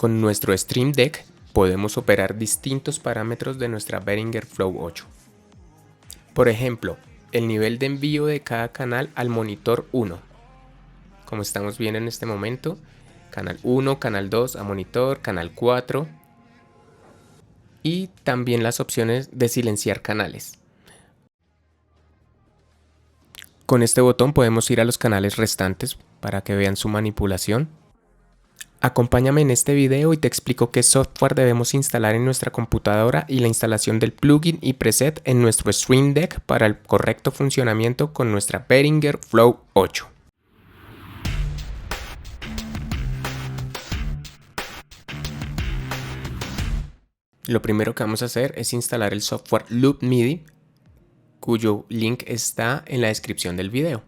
con nuestro Stream Deck podemos operar distintos parámetros de nuestra Behringer Flow 8. Por ejemplo, el nivel de envío de cada canal al monitor 1. Como estamos viendo en este momento, canal 1, canal 2 a monitor, canal 4. Y también las opciones de silenciar canales. Con este botón podemos ir a los canales restantes para que vean su manipulación. Acompáñame en este video y te explico qué software debemos instalar en nuestra computadora y la instalación del plugin y preset en nuestro Stream Deck para el correcto funcionamiento con nuestra Behringer Flow 8. Lo primero que vamos a hacer es instalar el software Loop MIDI, cuyo link está en la descripción del video.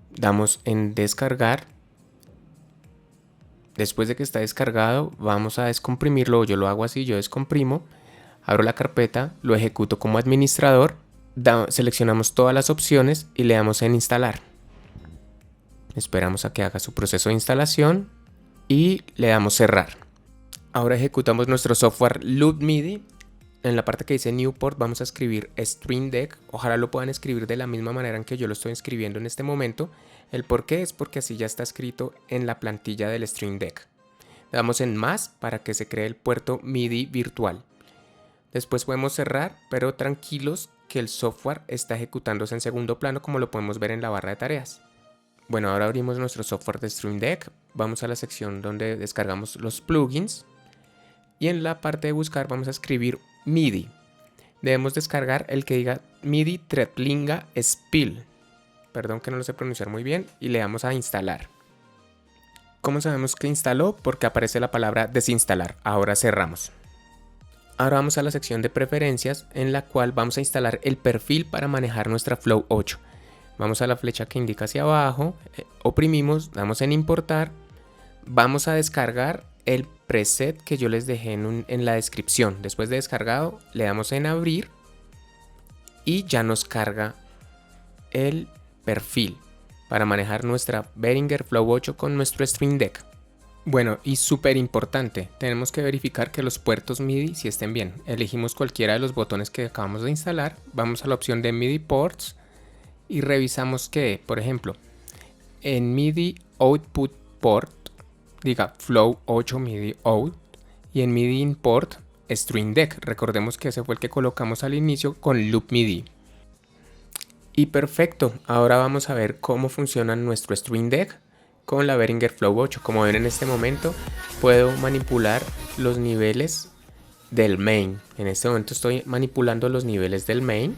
Damos en descargar. Después de que está descargado, vamos a descomprimirlo. Yo lo hago así, yo descomprimo, abro la carpeta, lo ejecuto como administrador, seleccionamos todas las opciones y le damos en instalar. Esperamos a que haga su proceso de instalación y le damos cerrar. Ahora ejecutamos nuestro software Loop MIDI. En la parte que dice New Port vamos a escribir Stream Deck. Ojalá lo puedan escribir de la misma manera en que yo lo estoy escribiendo en este momento. El por qué es porque así ya está escrito en la plantilla del Stream Deck. Le damos en más para que se cree el puerto MIDI virtual. Después podemos cerrar, pero tranquilos que el software está ejecutándose en segundo plano como lo podemos ver en la barra de tareas. Bueno, ahora abrimos nuestro software de Stream Deck. Vamos a la sección donde descargamos los plugins. Y en la parte de buscar vamos a escribir MIDI. Debemos descargar el que diga MIDI Trettlinga Spiel. Perdón que no lo sé pronunciar muy bien. Y le damos a instalar. ¿Cómo sabemos que instaló? Porque aparece la palabra desinstalar. Ahora cerramos. Ahora vamos a la sección de preferencias en la cual vamos a instalar el perfil para manejar nuestra Flow 8. Vamos a la flecha que indica hacia abajo. Oprimimos, damos en importar. Vamos a descargar el preset que yo les dejé en la descripción. Después de descargado le damos en abrir y ya nos carga el perfil para manejar nuestra Behringer Flow 8 con nuestro Stream Deck. Bueno, y súper importante, tenemos que verificar que los puertos MIDI sí estén bien. Elegimos cualquiera de los botones que acabamos de instalar, vamos a la opción de MIDI Ports y revisamos que, por ejemplo, en MIDI Output Port diga Flow 8 MIDI Out y en MIDI Import Stream Deck. Recordemos que ese fue el que colocamos al inicio con Loop MIDI. Y perfecto, ahora vamos a ver cómo funciona nuestro Stream Deck con la Behringer Flow 8. Como ven en este momento puedo manipular los niveles del main. En este momento estoy manipulando los niveles del main.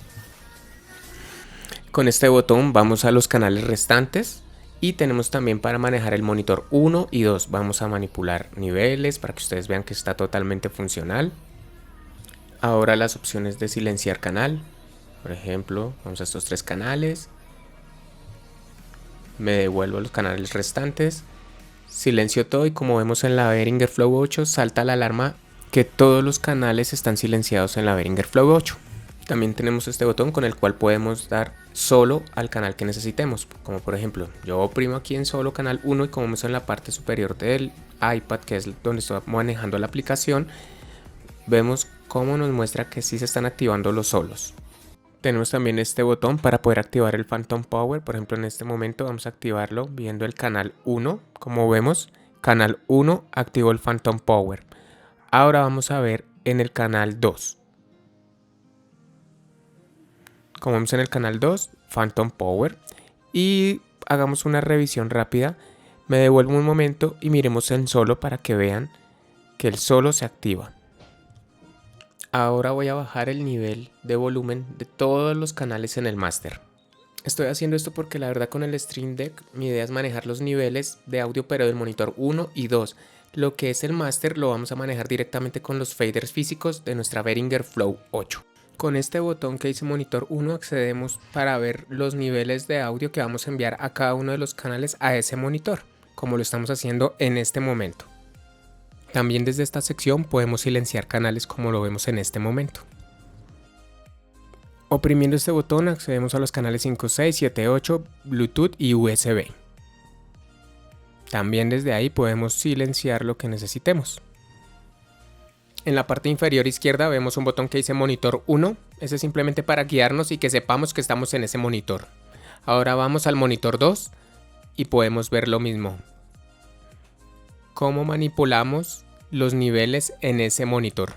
Con este botón vamos a los canales restantes. Y tenemos también para manejar el monitor 1 y 2. Vamos a manipular niveles para que ustedes vean que está totalmente funcional. Ahora las opciones de silenciar canal. Por ejemplo, vamos a estos 3 canales. Me devuelvo los canales restantes. Silencio todo y como vemos en la Behringer Flow 8 salta la alarma que todos los canales están silenciados en la Behringer Flow 8. También tenemos este botón con el cual podemos dar solo al canal que necesitemos. Como por ejemplo, yo oprimo aquí en solo canal 1 y como vemos en la parte superior del iPad, que es donde estoy manejando la aplicación, vemos cómo nos muestra que sí se están activando los solos. Tenemos también este botón para poder activar el Phantom Power. Por ejemplo, en este momento vamos a activarlo viendo el canal 1. Como vemos, canal 1 activó el Phantom Power. Ahora vamos a ver en el canal 2. Como vemos en el canal 2, Phantom Power. Y hagamos una revisión rápida. Me devuelvo un momento y miremos en solo para que vean que el solo se activa. Ahora voy a bajar el nivel de volumen de todos los canales en el máster. Estoy haciendo esto porque la verdad con el Stream Deck mi idea es manejar los niveles de audio pero del monitor 1 y 2. Lo que es el máster lo vamos a manejar directamente con los faders físicos de nuestra Behringer Flow 8. Con este botón que dice monitor 1 accedemos para ver los niveles de audio que vamos a enviar a cada uno de los canales a ese monitor, como lo estamos haciendo en este momento. También desde esta sección podemos silenciar canales como lo vemos en este momento. Oprimiendo este botón accedemos a los canales 5, 6, 7, 8, Bluetooth y USB. También desde ahí podemos silenciar lo que necesitemos. En la parte inferior izquierda vemos un botón que dice monitor 1. Ese es simplemente para guiarnos y que sepamos que estamos en ese monitor. Ahora vamos al monitor 2 y podemos ver lo mismo. Cómo manipulamos los niveles en ese monitor.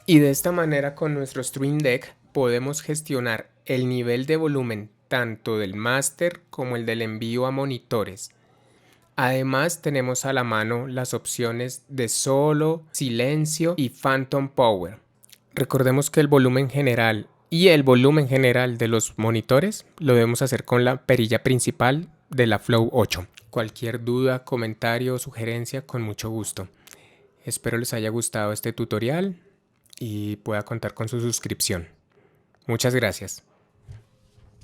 Y de esta manera con nuestro Stream Deck podemos gestionar el nivel de volumen tanto del máster como el del envío a monitores. Además tenemos a la mano las opciones de solo, silencio y phantom power. Recordemos que el volumen general y el volumen general de los monitores lo debemos hacer con la perilla principal de la Flow 8. Cualquier duda, comentario o sugerencia, con mucho gusto. Espero les haya gustado este tutorial y pueda contar con su suscripción. Muchas gracias.